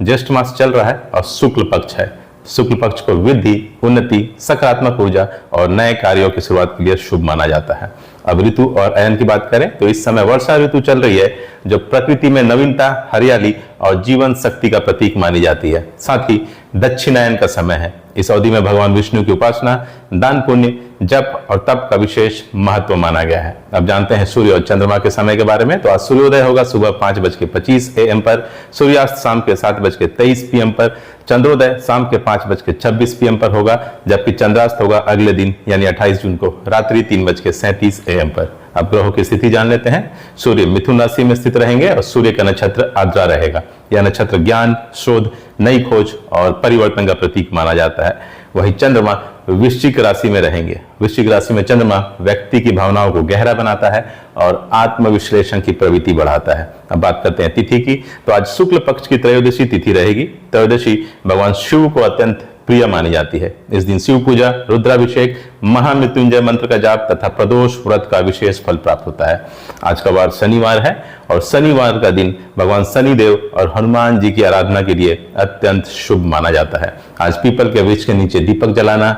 ज्येष्ठ मास चल रहा है और शुक्ल पक्ष है। शुक्ल पक्ष को वृद्धि, उन्नति, सकारात्मक ऊर्जा और नए कार्यों की शुरुआत के लिए शुभ माना जाता है। अब ऋतु और अयन की बात करें तो इस समय वर्षा ऋतु चल रही है, जो प्रकृति में नवीनता, हरियाली और जीवन शक्ति का प्रतीक मानी जाती है। साथ ही दक्षिणायन का समय है। इस अवधि में भगवान विष्णु की उपासना, दान पुण्य, जप और तप का विशेष महत्व माना गया है। अब जानते हैं सूर्य और चंद्रमा के समय के बारे में। तो आज सूर्योदय होगा सुबह 5:25 AM पर, सूर्यास्त शाम के 7:23 PM पर, चंद्रोदय शाम के 5:26 PM पर होगा, जबकि चंद्रास्त होगा अगले दिन यानी 28 जून को रात्रि 3:37 AM पर। अब ग्रहों की स्थिति जान लेते हैं। सूर्य मिथुन राशि में स्थित रहेंगे और सूर्य का नक्षत्र आद्रा रहेगा। यह नक्षत्र ज्ञान, शोध, नई खोज और परिवर्तन का प्रतीक माना जाता है। वही चंद्रमा वृश्चिक राशि में रहेंगे। वृश्चिक राशि में चंद्रमा व्यक्ति की भावनाओं को गहरा बनाता है और आत्मविश्लेषण की प्रवृत्ति बढ़ाता है। अब बात करते हैं तिथि की। तो आज शुक्ल पक्ष की त्रयोदशी तिथि रहेगी। त्रयोदशी भगवान शिव को अत्यंत प्रिय मानी जाती है। इस दिन शिव पूजा, रुद्राभिषेक, महामृत्युंजय मंत्र का जाप तथा प्रदोष व्रत का विशेष फल प्राप्त होता है। आज का वार शनिवार है और शनिवार का दिन भगवान शनिदेव और हनुमान जी की आराधना के लिए अत्यंत शुभ माना जाता है। आज पीपल के वृक्ष के नीचे दीपक जलाना,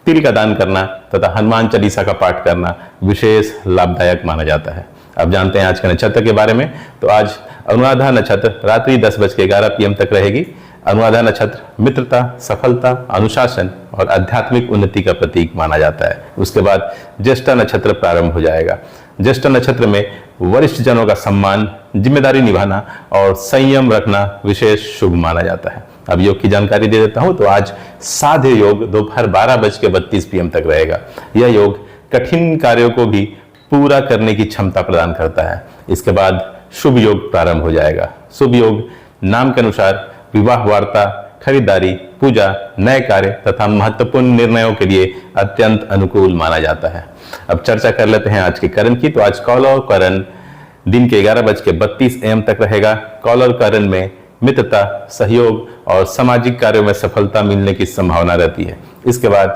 तिल का दान करना तथा हनुमान चालीसा का पाठ करना विशेष लाभदायक माना जाता है। अब जानते हैं आज के नक्षत्र के बारे में। तो आज अनुराधा नक्षत्र रात्रि 10:11 PM तक रहेगी। अनुराधा नक्षत्र मित्रता, सफलता, अनुशासन और आध्यात्मिक उन्नति का प्रतीक माना जाता है। उसके बाद ज्येष्ठा नक्षत्र प्रारंभ हो जाएगा। ज्येष्ठा नक्षत्र में वरिष्ठ जनों का सम्मान, जिम्मेदारी निभाना और संयम रखना विशेष शुभ माना जाता है। अब योग की जानकारी दे देता हूं। तो आज साध्य योग दोपहर 12:32 PM तक रहेगा। यह योग कठिन कार्यों को भी पूरा करने की क्षमता प्रदान करता है। इसके बाद शुभ योग प्रारंभ हो जाएगा। शुभ योग नाम के अनुसार विवाह, वार्ता, खरीदारी, पूजा, नए कार्य तथा महत्वपूर्ण निर्णयों के लिए अत्यंत अनुकूल माना जाता है। अब चर्चा कर लेते हैं आज के करण की। तो आज कौल और करण दिन के 11:32 AM तक रहेगा। कौल और करण में मित्रता, सहयोग और सामाजिक कार्यों में सफलता मिलने की संभावना रहती है। इसके बाद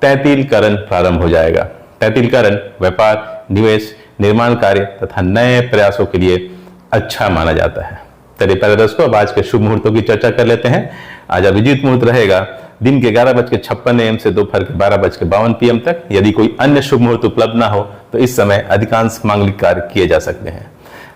तैतिल करण प्रारंभ हो जाएगा। तैतिल करण व्यापार, निवेश, निर्माण कार्य तथा नए प्रयासों के लिए अच्छा माना जाता है। चलिए प्यारे दर्शकों, अब आज के शुभ मुहूर्तों की चर्चा कर लेते हैं। आज अभिजीत मुहूर्त रहेगा दिन के 11:56 AM से दोपहर के 12:52 PM तक। यदि कोई अन्य शुभ मुहूर्त उपलब्ध ना हो तो इस समय अधिकांश मांगलिक कार्य किए जा सकते हैं।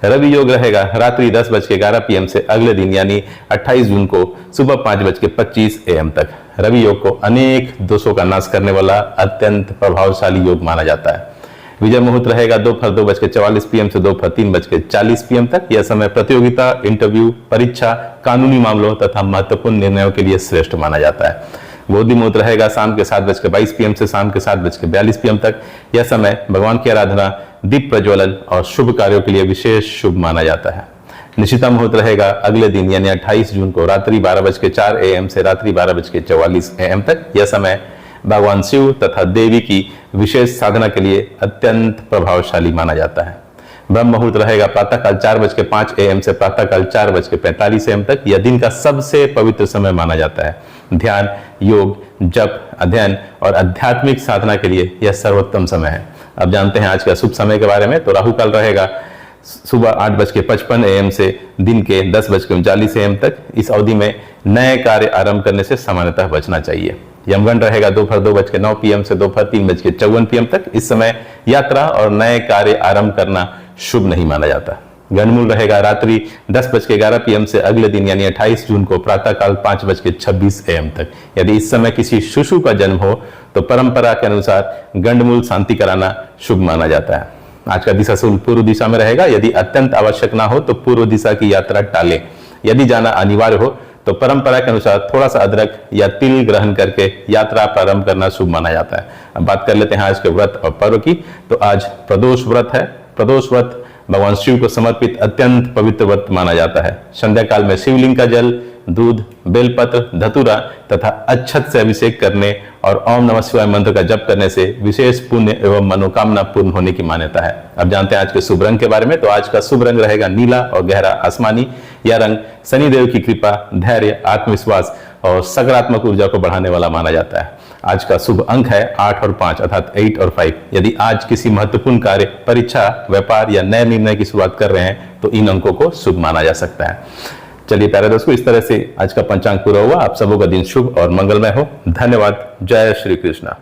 रवि योग रहेगा रात्रि 10:11 PM से अगले दिन यानी 28 जून को सुबह 5:25 AM तक। रवि योग को अनेक दोषों का नाश करने वाला अत्यंत प्रभावशाली योग माना जाता है। विजय मुहूर्त रहेगा दोपहर 2:44 PM से दोपहर 3:40 PM तक। यह समय प्रतियोगिता, इंटरव्यू, परीक्षा, कानूनी मामलों तथा महत्वपूर्ण निर्णयों के लिए श्रेष्ठ माना जाता है। गोदी मुहूर्त रहेगा शाम के 7:22 PM से शाम के 7:42 PM तक। यह समय भगवान की आराधना, दीप प्रज्वलन और शुभ कार्यों के लिए विशेष शुभ माना जाता है। निशिता मुहूर्त रहेगा अगले दिन यानी 28 जून को रात्रि 12:04 AM से रात्रि 12:44 AM तक। यह समय भगवान शिव तथा देवी की विशेष साधना के लिए अत्यंत प्रभावशाली माना जाता है। ब्रह्म मुहूर्त रहेगा प्रातःकाल 4:05 AM से प्रातःकाल 4:45 AM तक। यह दिन का सबसे पवित्र समय माना जाता है। ध्यान, योग, जप, अध्ययन और आध्यात्मिक साधना के लिए यह सर्वोत्तम समय है। अब जानते हैं आज का शुभ समय के बारे में। तो राहु काल रहेगा सुबह 8:55 AM से दिन के 10:39 AM तक। इस अवधि में नए कार्य आरंभ करने से सामान्यतः बचना चाहिए। यमगंड रहेगा दोपहर 2:09 PM से दोपहर 3:54 PM तक। इस समय यात्रा और नए कार्य आरंभ करना शुभ नहीं माना जाता। गंडमूल रहेगा रात्रि 10:11 PM से अगले दिन यानी 28 जून को प्रातःकाल 5:26 AM तक। यदि इस समय किसी शिशु का जन्म हो तो परंपरा के अनुसार गंडमूल शांति कराना शुभ माना जाता है। आज का दिशा शुभ पूर्व दिशा में रहेगा। यदि अत्यंत आवश्यक ना हो तो पूर्व दिशा की यात्रा टालें। यदि जाना अनिवार्य हो तो परंपरा के अनुसार थोड़ा सा अदरक या तिल ग्रहण करके यात्रा प्रारंभ करना शुभ माना जाता है। अब बात कर लेते हैं आज के व्रत और पर्व की। तो आज प्रदोष व्रत है। प्रदोष व्रत भगवान शिव को समर्पित अत्यंत पवित्र व्रत माना जाता है। संध्या काल में शिवलिंग का जल, दूध, बेलपत्र, धतूरा तथा अक्षत से अभिषेक करने और ओम नमः शिवाय मंत्र का जप करने से विशेष पुण्य एवं मनोकामना पूर्ण होने की मान्यता है। अब जानते हैं आज के शुभ रंग के बारे में। तो आज का शुभ रंग रहेगा नीला और गहरा आसमानी। यह रंग शनिदेव की कृपा, धैर्य, आत्मविश्वास और सकारात्मक ऊर्जा को बढ़ाने वाला माना जाता है। आज का शुभ अंक है 8 और 5 अर्थात 8 और 5। यदि आज किसी महत्वपूर्ण कार्य, परीक्षा, व्यापार या नए निर्णय की शुरुआत कर रहे हैं तो इन अंकों को शुभ माना जा सकता है। चलिए प्यारे दोस्तों, इस तरह से आज का पंचांग पूरा हुआ। आप सबों का दिन शुभ और मंगलमय हो। धन्यवाद। जय श्री कृष्णा।